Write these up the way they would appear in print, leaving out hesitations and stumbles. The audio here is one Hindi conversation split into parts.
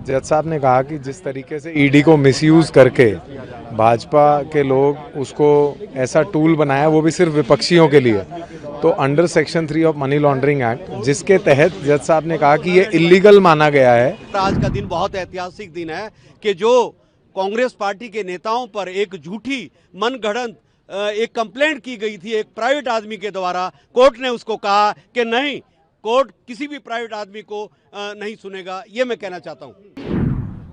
जज साहब ने कहा कि जिस तरीके से ईडी को मिसयूज करके भाजपा के लोग उसको ऐसा टूल बनाया, वो भी सिर्फ विपक्षियों के लिए, तो under section 3 of money laundering act, जिसके तहत जज साहब ने कहा कि ये इलीगल माना गया है। आज का दिन बहुत ऐतिहासिक दिन है कि जो कांग्रेस पार्टी के नेताओं पर एक झूठी मनगढ़ंत एक कंप्लेंट की गई थी एक प्राइवेट आदमी के द्वारा, कोर्ट ने उसको कहा कि नहीं, कोर्ट किसी भी प्राइवेट आदमी को नहीं सुनेगा। ये मैं कहना चाहता हूँ।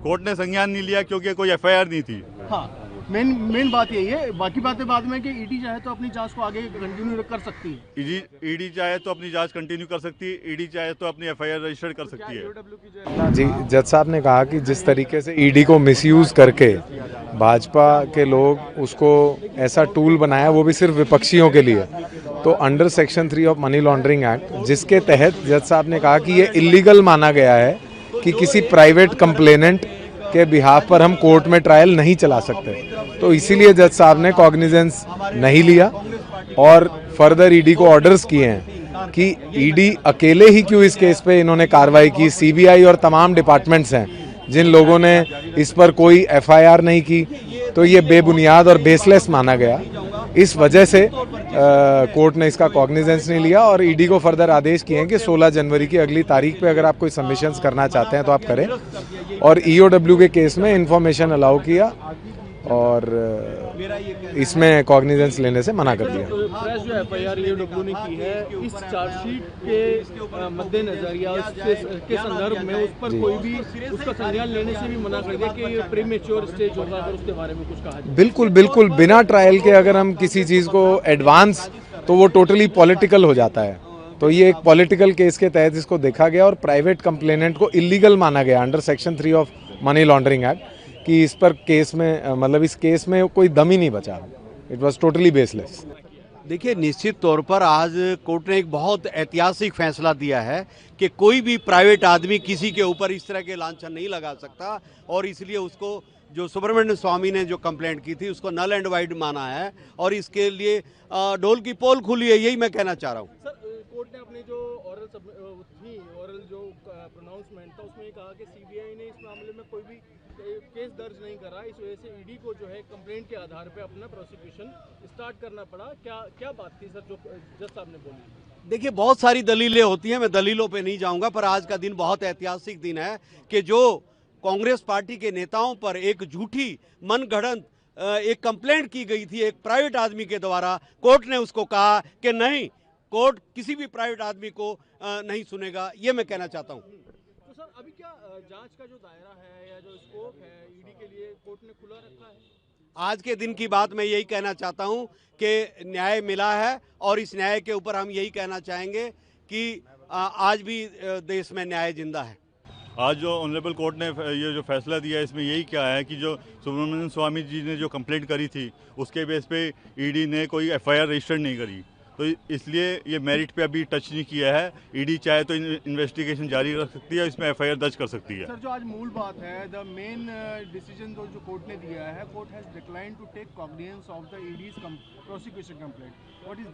कोर्ट ने संज्ञान नहीं लिया क्योंकि कोई एफआईआर नहीं थी। हाँ, मेन बात यही है। बाकी बातें बाद में कि ईडी चाहे तो अपनी जांच को आगे कंटिन्यू कर सकती है। ईडी चाहे तो अपनी जांच कंटिन्यू कर सकती है, ईडी चाहे तो अपनी एफआईआर रजिस्टर कर सकती है। जी, जज साहब ने कहा कि जिस तरीके से ईडी को मिसयूज करके भाजपा के लोग उसको ऐसा टूल बनाया, वो भी सिर्फ विपक्षियों के लिए, तो under section 3 of money laundering act, जिसके तहत जज साहब ने कहा कि ये इलीगल माना गया है कि किसी प्राइवेट कंप्लेनेंट के बिहाफ पर हम कोर्ट में ट्रायल नहीं चला सकते। तो इसीलिए जज साहब ने कॉग्निजेंस नहीं लिया और फर्दर ईडी को ऑर्डर्स किए हैं कि ईडी अकेले ही क्यों इस केस पे इन्होंने कार्रवाई की। सीबीआई और तमाम डिपार्टमेंट्स हैं जिन लोगों ने इस पर कोई एफआईआर नहीं की, तो ये बेबुनियाद और बेसलेस माना गया। इस वजह से कोर्ट ने इसका कॉग्निजेंस नहीं लिया और ईडी को फर्दर आदेश किए हैं कि 16 जनवरी की अगली तारीख पे अगर आप कोई सबमिशंस करना चाहते हैं तो आप करें। और ईओडब्ल्यू के केस में इंफॉर्मेशन अलाउ किया और इसमें कॉग्निजेंस लेने से मना कर दिया। फ्रेश जो एफआईआर ईओडब्ल्यू ने की है, इस चार्जशीट के मद्देनजर या उसके संदर्भ में उस पर कोई भी उसका संज्ञान लेने से भी मना कर दिया कि ये प्रीमेच्योर स्टेज होगा। अगर उसके बारे में कुछ कहा जाए। बिल्कुल बिना ट्रायल के अगर हम किसी चीज़ को एडवांस, तो वो टोटली पॉलिटिकल हो जाता है। तो ये एक पॉलिटिकल केस के तहत इसको देखा गया और प्राइवेट कंप्लेनेंट को इलीगल माना गया under section 3 of money laundering act, कि इस पर केस में मतलब इस केस में कोई दम ही नहीं बचा। It was totally baseless. देखिए, निश्चित तौर पर आज कोर्ट ने एक बहुत ऐतिहासिक फैसला दिया है कि कोई भी प्राइवेट आदमी किसी के ऊपर इस तरह के लांछन नहीं लगा सकता, और इसलिए उसको जो सुब्रमण्यम स्वामी ने जो कंप्लेंट की थी उसको नल एंड वाइड माना है और इसके लिए ढोल की पोल खुली है। यही मैं कहना चाह रहा हूँ। सर, कोर्ट ने अपनी जो ऑरल जो प्रोनाउंसमेंट था उसमें कहा कि सीबीआई ने इस मामले में कोई भी केस दर्ज नहीं करा, इस वजह से ईडी को जो है कंप्लेंट के आधार पे अपना प्रोसिक्यूशन स्टार्ट करना पड़ा। क्या बात थी सर जो जज साहब ने बोली? देखिए, बहुत सारी दलीलें होती हैं, मैं दलीलों पे नहीं जाऊंगा, पर आज का दिन बहुत ऐतिहासिक दिन है कि जो कांग्रेस पार्टी के नेताओं पर एक झूठी मनगढ़ंत एक कंप्लेंट की गई थी एक प्राइवेट आदमी के द्वारा, कोर्ट ने उसको कहा कि नहीं, कोर्ट किसी भी प्राइवेट आदमी को नहीं सुनेगा। ये मैं कहना चाहता हूँ। तो सर, अभी क्या जांच का जो दायरा है या जो स्कोप है ईडी के लिए कोर्ट ने खुला रखा है? आज के दिन की बात मैं यही कहना चाहता हूं कि न्याय मिला है और इस न्याय के ऊपर हम यही कहना चाहेंगे कि आज भी देश में न्याय जिंदा है। आज जो ऑनरेबल कोर्ट ने ये जो फैसला दिया है, इसमें यही क्या है कि जो सुब्रमण्यम स्वामी जी ने जो कंप्लेंट करी थी उसके बेस पे ईडी ने कोई एफआईआर रजिस्टर नहीं करी, तो इसलिए ये मेरिट पे अभी टच नहीं किया है। ईडी चाहे तो इन्वेस्टिगेशन जारी रख सकती है, इसमें एफआईआर दर्ज कर सकती है। सर, जो आज मूल बात है, द मेन डिसीजन जो कोर्ट ने दिया है, court has declined to take cognizance of the ED's prosecution complaint. What is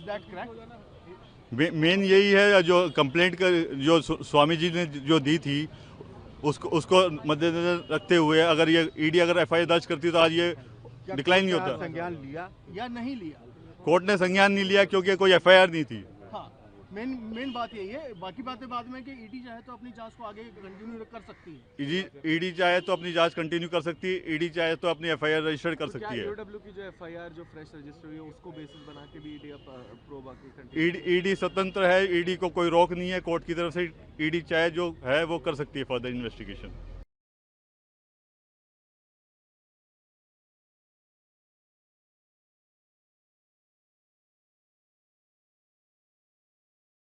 that correct? Main यही है, जो कंप्लेंट का जो स्वामी जी ने जो दी थी उसको मद्देनजर रखते हुए अगर ये ईडी अगर एफआईआर दर्ज करती तो आज ये डिक्लाइन नहीं होता। संज्ञान लिया या नहीं लिया? कोर्ट ने संज्ञान नहीं लिया क्योंकि कोई एफआईआर नहीं थी। हाँ, मेन बात यही है। बाकी बातें बाद में कि ईडी चाहे तो अपनी जांच को आगे कंटिन्यू कर सकती है। ईडी चाहे तो अपनी जांच कंटिन्यू कर सकती है, ईडी चाहे तो अपनी एफआईआर रजिस्टर कर सकती है। ईओडब्ल्यू की जो एफआईआर जो फ्रेश रजिस्टर हुई है उसको बेसिस बना के भी ईडी प्रोब आगे ईडी स्वतंत्र है, ईडी को कोई रोक नहीं है कोर्ट की तरफ से। ईडी चाहे जो है वो कर सकती है फर्दर इन्वेस्टिगेशन।